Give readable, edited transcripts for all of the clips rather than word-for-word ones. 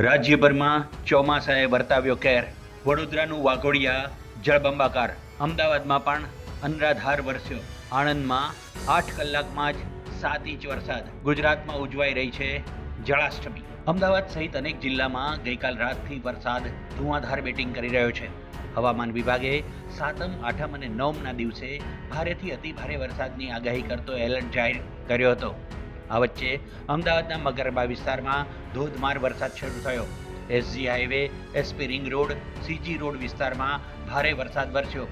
રાજ્યભરમાં ચોમાસાએ વર્તાવ્યો કેર. વડોદરાનું વાઘોડિયા જળબંબાકાર. અમદાવાદમાં પણ અનરાધાર વરસ્યો. આણંદમાં 8 કલાકમાં જ 7 ઇંચ વરસાદ. ગુજરાતમાં ઉજવાઈ રહી છે જળાષ્ટમી. અમદાવાદ સહિત અનેક જિલ્લામાં ગઈકાલ રાતથી વરસાદ ધુઆંધાર બેટિંગ કરી રહ્યો છે. હવામાન વિભાગે સાતમ, આઠમ અને નવમના દિવસે ભારેથી અતિભારે વરસાદની આગાહી કરતો એલર્ટ જાહેર કર્યો હતો. આ વચ્ચે અમદાવાદના મગરબા વિસ્તારમાં ધોધમાર વરસાદ શરૂ થયો. SG highway, SP ring road, CG road વિસ્તારમાં ભારે વરસાદ વરસ્યો.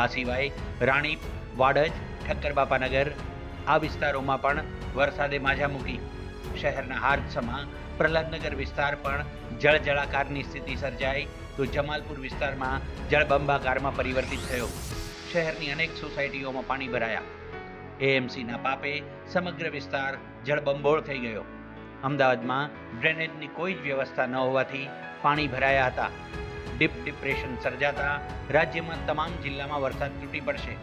આ સિવાય રાણીપ, વાડજ, ઠક્કરબાપાનગર આ વિસ્તારોમાં પણ વરસાદે માઝા મૂકી. શહેરના હાર્દસમાં પ્રહલાદનગર વિસ્તાર પણ જળજળાકારની સ્થિતિ સર્જાઈ તો જમાલપુર વિસ્તારમાં જળબંબાકારમાં પરિવર્તિત થયો. શહેરની અનેક સોસાયટીઓમાં પાણી ભરાયા. એએમસીના પાપે સમગ્ર વિસ્તાર જળબંબોળ થઈ ગયો. અમદાવાદમાં ડ્રેનેજની કોઈ જ વ્યવસ્થા ન હોવાથી પાણી ભરાયા હતા. ડીપ ડિપ્રેશન સર્જાતા રાજ્યમાં તમામ જિલ્લામાં વરસાદ તૂટી પડશે.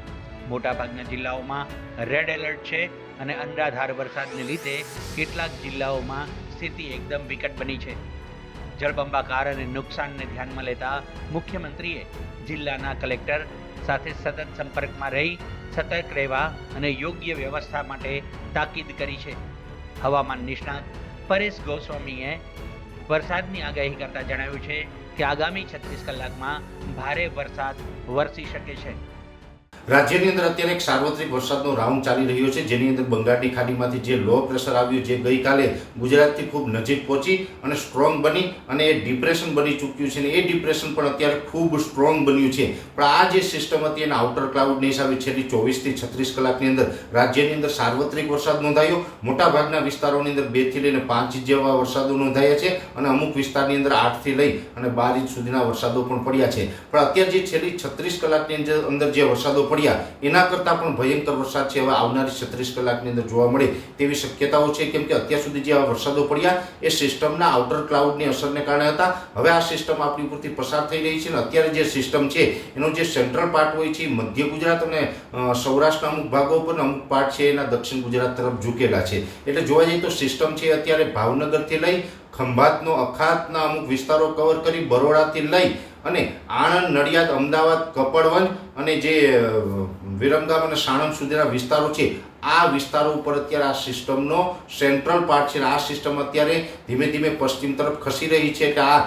મોટાભાગના જિલ્લાઓમાં રેડ એલર્ટ છે અને અનરાધાર વરસાદને લીધે કેટલાક જિલ્લાઓમાં સ્થિતિ એકદમ વિકટ બની છે. જળબંબાકાર અને નુકસાનને ધ્યાનમાં લેતા મુખ્યમંત્રીએ જિલ્લાના કલેક્ટર સાથે સતત સંપર્કમાં રહી સતર્ક રહેવા અને યોગ્ય વ્યવસ્થા માટે તાકીદ કરી છે. હવામાન નિષ્ણાત પરેશ ગોસ્વામીએ વરસાદની આગાહી કરતા જણાવ્યું છે કે આગામી 36 કલાકમાં ભારે વરસાદ વરસી શકે છે. રાજ્યની અંદર અત્યારે એક સાર્વત્રિક વરસાદનો રાઉન્ડ ચાલી રહ્યો છે, જેની અંદર બંગાળની ખાડીમાંથી જે લો પ્રેશર આવ્યું, જે ગઈકાલે ગુજરાતથી ખૂબ નજીક પહોંચી અને સ્ટ્રોંગ બની અને એ ડિપ્રેશન બની ચૂક્યું છે અને એ ડિપ્રેશન પણ અત્યારે ખૂબ સ્ટ્રોંગ બન્યું છે. પણ આ જે સિસ્ટમ હતી એના આઉટર ક્લાઉડની હિસાબે છેલ્લી 24 થી 36 કલાકની અંદર રાજ્યની અંદર સાર્વત્રિક વરસાદ નોંધાયો. મોટાભાગના વિસ્તારોની અંદર 2 થી લઈને 5 ઇંચ જેવા વરસાદો નોંધાયા છે અને અમુક વિસ્તારની અંદર 8 થી લઈ અને 12 ઇંચ સુધીના વરસાદો પણ પડ્યા છે. પણ અત્યારે જે છેલ્લી 36 કલાકની અંદર જે વરસાદો પડ્યા એના કરતાં પણ ભયંકર વરસાદ છે હવે આવનારી 36 કલાકની અંદર જોવા મળે તેવી શક્યતાઓ છે, કેમ કે અત્યાર સુધી જે આ વરસાદો પડ્યા એ સિસ્ટમના આઉટર ક્લાઉડની અસરને કારણે હતા. હવે આ સિસ્ટમ આપણી ઉપરથી પસાર થઈ રહી છે અને અત્યારે જે સિસ્ટમ છે એનો જે સેન્ટ્રલ પાર્ટ હોય છે મધ્ય ગુજરાત અને સૌરાષ્ટ્રના અમુક ભાગો પર અમુક પાર્ટ છે એના દક્ષિણ ગુજરાત તરફ ઝૂકેલા છે. એટલે જોવા જઈએ તો સિસ્ટમ છે અત્યારે ભાવનગરથી લઈ ખંભાતનો અખાતના અમુક વિસ્તારો કવર કરી બરોડાથી લઈ અને આણંદ, નડિયાદ, અમદાવાદ, કપડવંજ અને જે વિરમગામ અને સાણંદ સુધીના વિસ્તારો છે આ વિસ્તારો ઉપર અત્યારે આ સિસ્ટમનો સેન્ટ્રલ પાર્ટ છે. આ સિસ્ટમ અત્યારે ધીમે ધીમે પશ્ચિમ તરફ ખસી રહી છે કે આ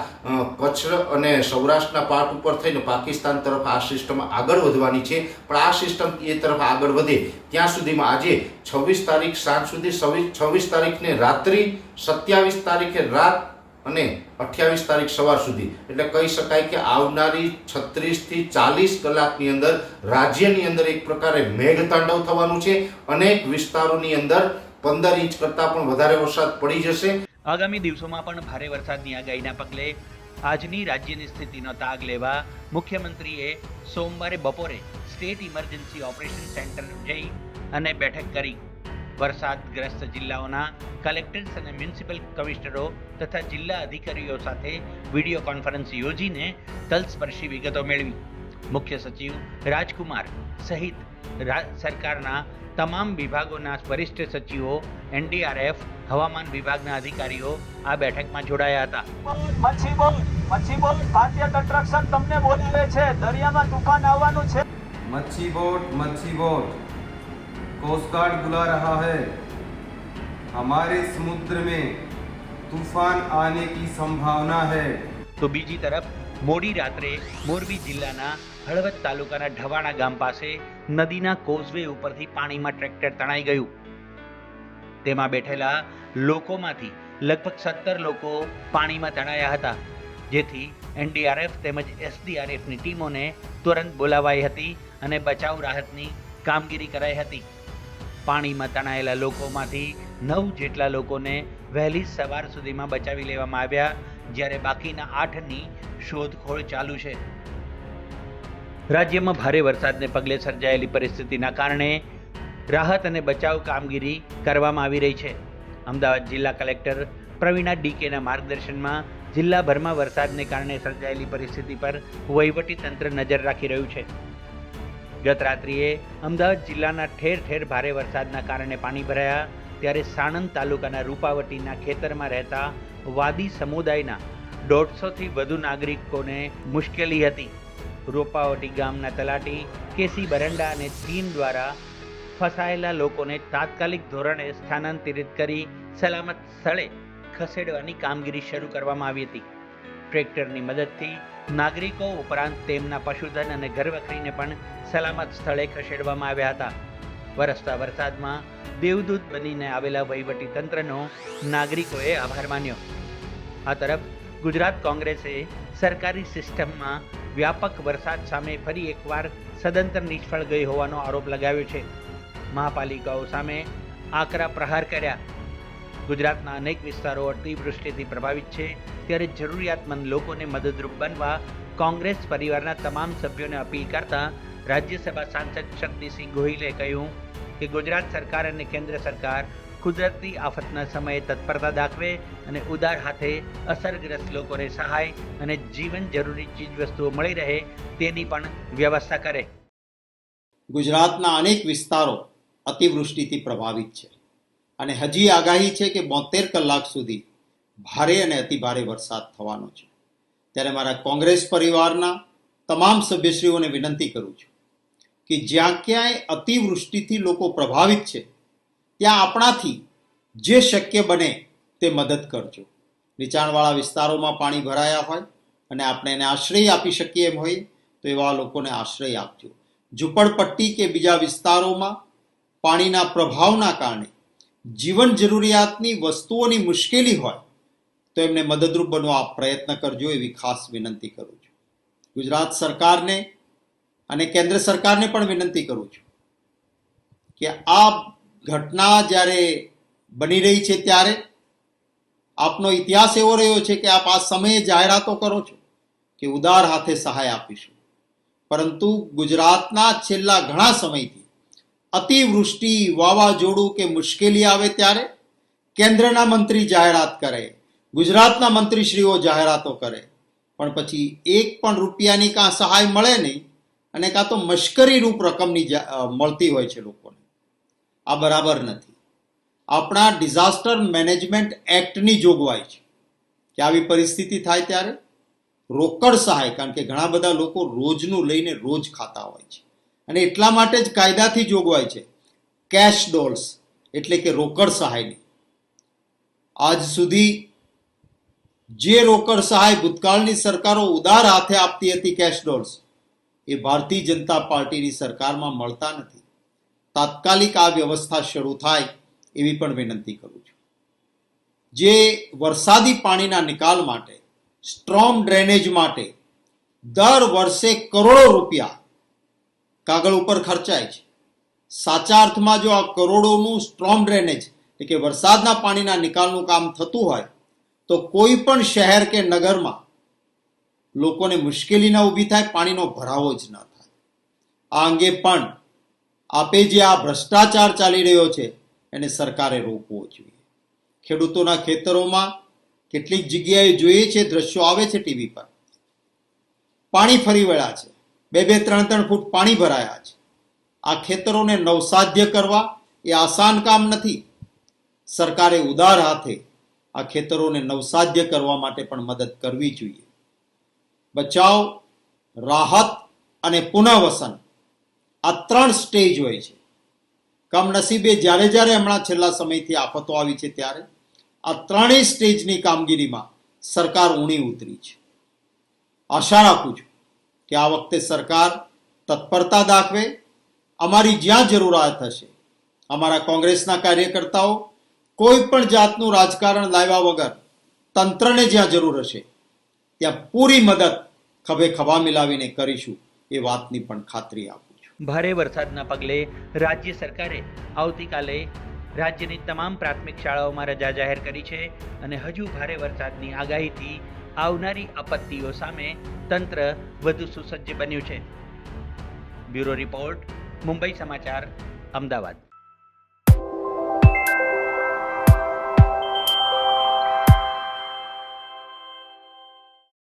કચ્છ અને સૌરાષ્ટ્રના પાર્ટ ઉપર થઈને પાકિસ્તાન તરફ આ સિસ્ટમ આગળ વધવાની છે. પણ આ સિસ્ટમ એ તરફ આગળ વધે ત્યાં સુધીમાં આજે 26 તારીખ સાંજ સુધી, 26 તારીખને રાત્રિ, 27 તારીખે રાત અને 28 તારીખ સવાર સુધી, એટલે કહી શકાય કે આવનારી 36 થી 40 કલાકની અંદર રાજ્યની અંદર એક પ્રકારે મેઘતાંડવ થવાનું છે. અનેક વિસ્તારોની અંદર 15 ઇંચ કરતાં પણ વધારે વરસાદ પડી જશે. આગામી દિવસોમાં પણ ભારે વરસાદની આગાહીના પગલે આજની રાજ્યની સ્થિતિનો તાગ લેવા મુખ્યમંત્રીએ સોમવારે બપોરે સ્ટેટ ઇમરજન્સી ઓપરેશન સેન્ટર જઈ અને બેઠક કરી. વરસાદગ્રસ્ત જિલ્લાઓના કલેક્ટર્સ અને મ્યુનિસિપલ કમિશનરો તથા જિલ્લા અધિકારીઓ સાથે વિડીયો કોન્ફરન્સ યોજીને તલસ્પર્શી વિગતો મેળવી. મુખ્ય સચિવ રાજકુમાર સહિત સરકારના તમામ વિભાગોના વરિષ્ઠ સચિવો, એનડીઆરએફ, હવામાન વિભાગના અધિકારીઓ આ બેઠકમાં જોડાયા હતા. મચ્છી બોટ ભારતીય કન્સ્ટ્રક્શન તમને બોલાવે છે, દરિયામાં તૂફાન આવવાનું છે. मच्छी बोट कोस्ट गार्ड बुला रहा है. हमारे समुद्र में तूफान आने की संभावना है. તો બીજી તરફ મોડી રાત્રે મોરબી જિલ્લાના હળવદ તાલુકાના ઢવાણા ગામ પાસે નદીના કોઝવે ઉપરથી પાણીમાં ટ્રેક્ટર તણાઈ ગયું. તેમાં બેઠેલા લોકોમાંથી લગભગ 17 લોકો પાણીમાં તણાયા હતા, જેથી એનડીઆરએફ તેમજ એસડીઆરએફની ટીમોને તુરંત બોલાવાઈ હતી અને બચાવ રાહતની કામગીરી કરાઈ હતી. પાણીમાં તણાયેલા લોકોમાંથી 9 જેટલા લોકોને વહેલી સવાર સુધીમાં બચાવી લેવામાં આવ્યા, જ્યારે બાકીના 8ની શોધખોળ ચાલુ છે. રાજ્યમાં ભારે વરસાદને પગલે સર્જાયેલી પરિસ્થિતિના કારણે રાહત અને બચાવ કામગીરી કરવામાં આવી રહી છે. અમદાવાદ જિલ્લા કલેક્ટર પ્રવીણા ડીકેના માર્ગદર્શનમાં જિલ્લાભરમાં વરસાદને કારણે સર્જાયેલી પરિસ્થિતિ પર વહીવટી તંત્ર નજર રાખી રહ્યું છે. ગત રાત્રિએ અમદાવાદ જિલ્લાના ઠેર ઠેર ભારે વરસાદના કારણે પાણી ભરાયા, ત્યારે સાણંદ તાલુકાના રૂપાવટીના ખેતરમાં રહેતા વાદી સમુદાયના 150થી વધુ નાગરિકોને મુશ્કેલી હતી. રોપાવટી ગામના તલાટી કેસી બરંડા અને ટીમ દ્વારા ફસાયેલા લોકોને તાત્કાલિક ધોરણે સ્થાનાંતરિત કરી સલામત સ્થળે ખસેડવાની કામગીરી શરૂ કરવામાં આવી હતી. ટ્રેક્ટરની મદદથી નાગરિકો ઉપરાંત તેમના પશુધન અને ઘરવખરીને પણ સલામત સ્થળે ખસેડવામાં આવ્યા હતા. વરસતા વરસાદમાં દેવદૂત બનીને આવેલા વહીવટી તંત્રનો નાગરિકોએ આભાર માન્યો. આ તરફ ગુજરાત કોંગ્રેસે સરકારી સિસ્ટમમાં વ્યાપક વરસાદ સામે ફરી એકવાર સદંતર નિષ્ફળ ગઈ હોવાનો આરોપ લગાવ્યો છે. મહાપાલિકાઓ સામે આકરા પ્રહાર કર્યા. ગુજરાતના અનેક વિસ્તારો અતિવૃષ્ટિથી પ્રભાવિત છે, ત્યારે જરૂરિયાતમંદ લોકોને મદદરૂપ બનવા કોંગ્રેસ પરિવારના તમામ સભ્યોને અપીલ કરતા રાજ્યસભા સાંસદ શક્તિસિંહ ગોહિલે કહ્યું કે ગુજરાત સરકાર અને કેન્દ્ર સરકાર કુદરતી આફતના સમયે તત્પરતા દાખવે અને ઉદાર હાથે અસરગ્રસ્ત લોકોને સહાય અને જીવન જરૂરી ચીજવસ્તુઓ મળી રહે તેની પણ વ્યવસ્થા કરે. ગુજરાતના અનેક વિસ્તારો અતિવૃષ્ટિથી પ્રભાવિત છે અને હજી આગાહી છે કે 72 કલાક સુધી ભારે અને અતિભારે વરસાદ થવાનો છે. ત્યારે મારા કોંગ્રેસ પરિવારના તમામ સભ્યશ્રીઓને વિનંતી કરું છું કે જ્યાં ક્યાંય અતિવૃષ્ટિથી લોકો પ્રભાવિત છે ત્યાં આપણાથી જે શક્ય બને તે મદદ કરજો. નીચાણવાળા વિસ્તારોમાં પાણી ભરાયા હોય અને આપણે એને આશ્રય આપી શકીએ એમ હોય તો એવા લોકોને આશ્રય આપજો. ઝૂંપડપટ્ટી કે બીજા વિસ્તારોમાં પાણીના પ્રભાવના કારણે જીવન જરૂરિયાતની વસ્તુઓની મુશ્કેલી હોય તો એમને મદદરૂપ બનવા પ્રયત્ન કરજો એવી ખાસ વિનંતી કરું છું. ગુજરાત સરકારને અને કેન્દ્ર સરકારને પણ વિનંતી કરું છું કે આ ઘટના જ્યારે બની રહી છે ત્યારે આપનો ઇતિહાસ એવો રહ્યો છે કે આપ આ સમયે જાહેરાતો કરો છો કે ઉદાર હાથે સહાય આપીશું, પરંતુ ગુજરાતના છેલ્લા ઘણા સમયથી અતિવૃષ્ટિ, વાવાઝોડું કે મુશ્કેલી આવે ત્યારે કેન્દ્રના મંત્રી જાહેરાત કરે, ગુજરાતના મંત્રીશ્રીઓ જાહેરાતો કરે, પણ પછી એક પણ રૂપિયાની કાં સહાય મળે નહીં અને કાં તો મશ્કરી રૂપ રકમની મળતી હોય છે લોકોને. આ બરાબર નથી. આપણા ડિઝાસ્ટર મેનેજમેન્ટ એક્ટની જોગવાઈ છે કે આવી પરિસ્થિતિ થાય ત્યારે રોકડ સહાય, કારણ કે ઘણા બધા લોકો રોજનું લઈને રોજ ખાતા હોય છે અને એટલા માટે જ કાયદાથી જોગવાઈ છે કેશ ડોલ્સ એટલે કે રોકડ સહાયની. આજ સુધી જે રોકડ સહાય ભૂતકાળની સરકારો ઉદાર હાથે આપતી હતી કેશ ડોલ્સ, એ ભારતીય જનતા પાર્ટીની સરકારમાં મળતા નથી. તાત્કાલિક આ વ્યવસ્થા શરૂ થાય એવી પણ વિનંતી કરું છું. જે વરસાદી પાણીના નિકાલ માટે, સ્ટ્રોમ ડ્રેનેજ માટે દર વર્ષે કરોડો રૂપિયા કાગળ ઉપર ખર્ચાય છે. સાચા અર્થમાં જો આ કરોડોનું સ્ટ્રોમ ડ્રેનેજ એટલે કે વરસાદના પાણીના નિકાલનું કામ થતું હોય તો કોઈ પણ શહેર કે નગરમાં લોકોને મુશ્કેલી ન ઊભી થાય, પાણીનો ભરાવો જ ન થાય. આ અંગે પણ આપે જે આ ભ્રષ્ટાચાર ચાલી રહ્યો છે એને સરકારે રોકવો જોઈએ. ખેડૂતોના ખેતરોમાં કેટલીક જગ્યાએ જોઈએ છે, દ્રશ્યો આવે છે ટીવી પર, પાણી ફરી વળ્યા છે, 2-2, 3-3 ફૂટ પાણી ભરાયા છે. આ ખેતરોને નવસાધ્ય કરવા એ આસાન કામ નથી. સરકારે ઉદાર હાથે આ ખેતરોને નવસાધ્ય કરવા માટે પણ મદદ કરવી જોઈએ. બચાવ, રાહત અને પુનઃવસન આ 3 સ્ટેજ હોય છે. કમનસીબે જ્યારે જ્યારે હમણાં છેલ્લા સમયથી આફતો આવી છે ત્યારે આ 3 સ્ટેજની કામગીરીમાં સરકાર ઊણી ઉતરી છે. આશા રાખું છું કે આ વખતે સરકાર તત્પરતા દાખવે. અમારી જ્યાં જરૂરિયાત હશે, અમારા કોંગ્રેસના કાર્યકર્તાઓ કોઈ પણ જાતનું રાજકારણ લાવ્યા વગર તંત્રને જ્યાં જરૂર હશે ત્યાં પૂરી મદદ ખભે ખભા મિલાવીને કરીશું એ વાતની પણ ખાતરી આપું છું. ભારે વરસાદના પગલે રાજ્ય સરકારે આવતીકાલે રાજ્યની તમામ પ્રાથમિક શાળાઓમાં રજા જાહેર કરી છે અને હજુ ભારે વરસાદની આગાહીથી આવનારી આપત્તિઓ સામે તંત્ર વધુ સુસજ્જ બન્યું છે. બ્યુરો રિપોર્ટ, મુંબઈ સમાચાર, અમદાવાદ.